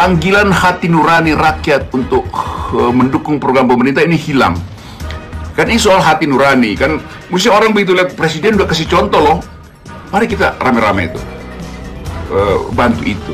panggilan hati nurani rakyat untuk mendukung program pemerintah ini hilang. Kan ini soal hati nurani, kan mesti orang begitu lihat presiden udah kasih contoh loh. Mari kita rame-rame itu bantu itu.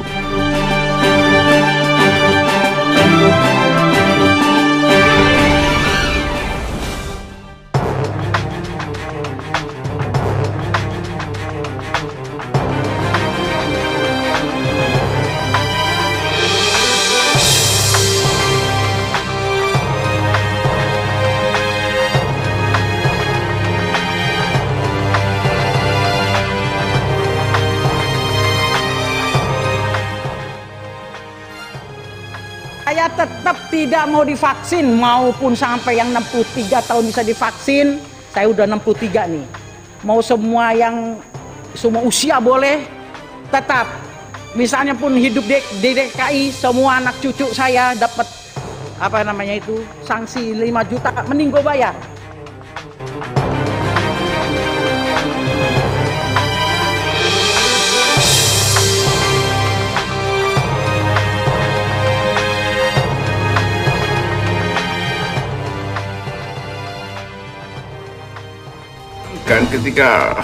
Saya tetap tidak mau divaksin, maupun sampai yang 63 tahun bisa divaksin. Saya udah 63 nih. Mau semua usia boleh, tetap. Misalnya pun hidup di DKI, semua anak cucu saya dapat sanksi 5 juta, mending gue bayar. Kan ketika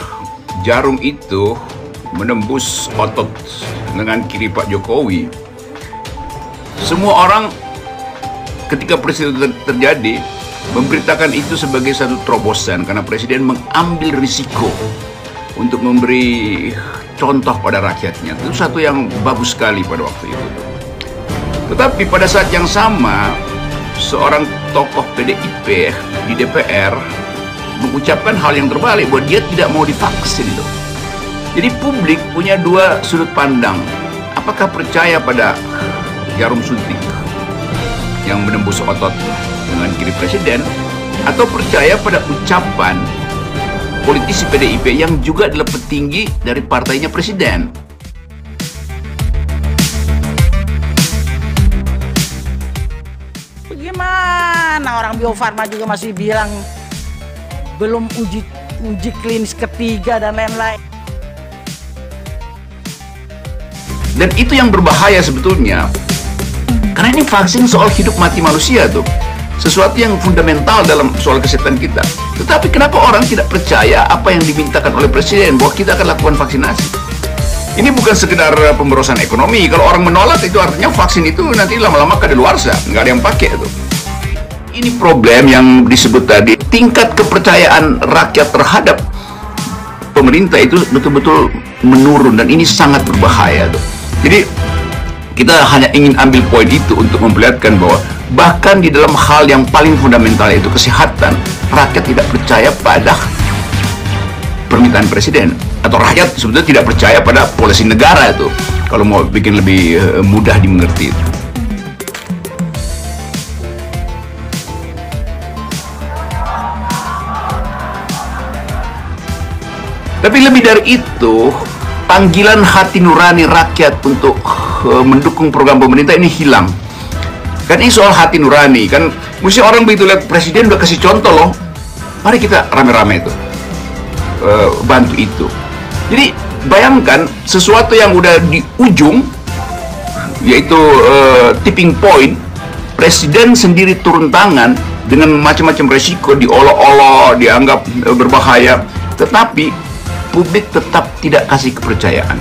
jarum itu menembus otot lengan kiri Pak Jokowi, semua orang ketika peristiwa terjadi memberitakan itu sebagai satu terobosan karena presiden mengambil risiko untuk memberi contoh pada rakyatnya. Itu satu yang bagus sekali pada waktu itu. Tetapi pada saat yang sama, seorang tokoh PDIP di DPR mengucapkan hal yang terbalik, bahwa dia tidak mau divaksin loh. Jadi publik punya dua sudut pandang. Apakah percaya pada jarum suntik yang menembus otot dengan kiri presiden, atau percaya pada ucapan politisi PDIP yang juga adalah petinggi dari partainya presiden? Bagaimana orang Bio Farma juga masih bilang belum uji klinis ketiga dan lain-lain. Dan itu yang berbahaya sebetulnya. Karena ini vaksin soal hidup mati manusia tuh. Sesuatu yang fundamental dalam soal kesehatan kita. Tetapi kenapa orang tidak percaya apa yang dimintakan oleh presiden bahwa kita akan lakukan vaksinasi? Ini bukan sekedar pemborosan ekonomi. Kalau orang menolak itu artinya vaksin itu nanti lama-lama kadaluarsa, nggak ada yang pakai tuh. Ini problem yang disebut tadi, tingkat kepercayaan rakyat terhadap pemerintah itu betul-betul menurun, dan ini sangat berbahaya tuh. Jadi kita hanya ingin ambil poin itu untuk memperlihatkan bahwa bahkan di dalam hal yang paling fundamental, yaitu kesehatan, rakyat tidak percaya pada permintaan presiden, atau rakyat sebetulnya tidak percaya pada polisi negara itu, kalau mau bikin lebih mudah dimengerti itu. Tapi lebih dari itu, panggilan hati nurani rakyat untuk mendukung program pemerintah ini hilang. Kan ini soal hati nurani, kan mesti orang begitu lihat presiden udah kasih contoh loh. Mari kita rame-rame itu bantu itu. Jadi bayangkan sesuatu yang udah di ujung, yaitu tipping point, presiden sendiri turun tangan dengan macam-macam resiko, diolok-olok, dianggap berbahaya, tetapi publik tetap tidak kasih kepercayaan.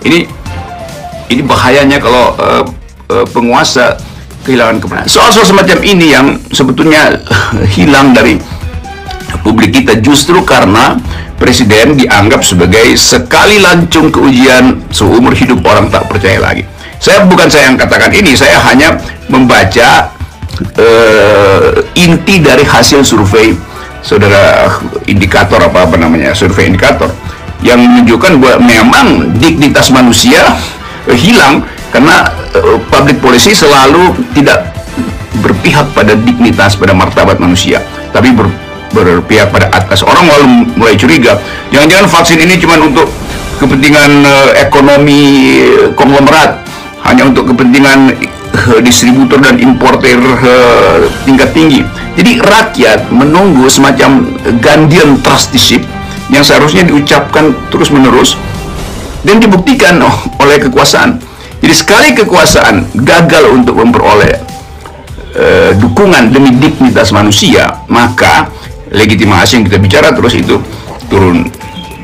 Ini bahayanya kalau penguasa kehilangan kepercayaan. Soal-soal semacam ini yang sebetulnya hilang dari publik kita justru karena presiden dianggap sebagai sekali lancung ke ujian seumur hidup, orang tak percaya lagi. Saya yang katakan ini, saya hanya membaca inti dari hasil survei saudara indikator survei indikator yang menunjukkan bahwa memang dignitas manusia hilang karena public policy selalu tidak berpihak pada dignitas, pada martabat manusia, tapi berpihak pada atas. Orang mulai curiga, jangan-jangan vaksin ini cuma untuk kepentingan ekonomi konglomerat, hanya untuk kepentingan distributor dan importer tingkat tinggi. Jadi rakyat menunggu semacam gandian trusteeship yang seharusnya diucapkan terus-menerus dan dibuktikan oleh kekuasaan. Jadi sekali kekuasaan gagal untuk memperoleh dukungan demi dignitas manusia, maka legitimasi yang kita bicara terus itu turun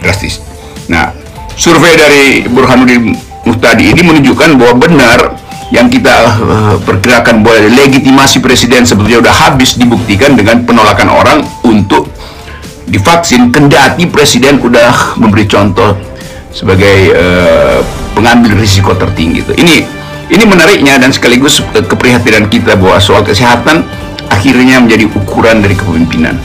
drastis. Nah, survei dari Burhanuddin Muhtadi ini menunjukkan bahwa benar yang kita perkirakan bahwa legitimasi presiden sebetulnya sudah habis dibuktikan dengan penolakan orang untuk divaksin, kendati presiden sudah memberi contoh sebagai pengambil risiko tertinggi. Ini menariknya dan sekaligus keprihatinan kita bahwa soal kesehatan akhirnya menjadi ukuran dari kepemimpinan.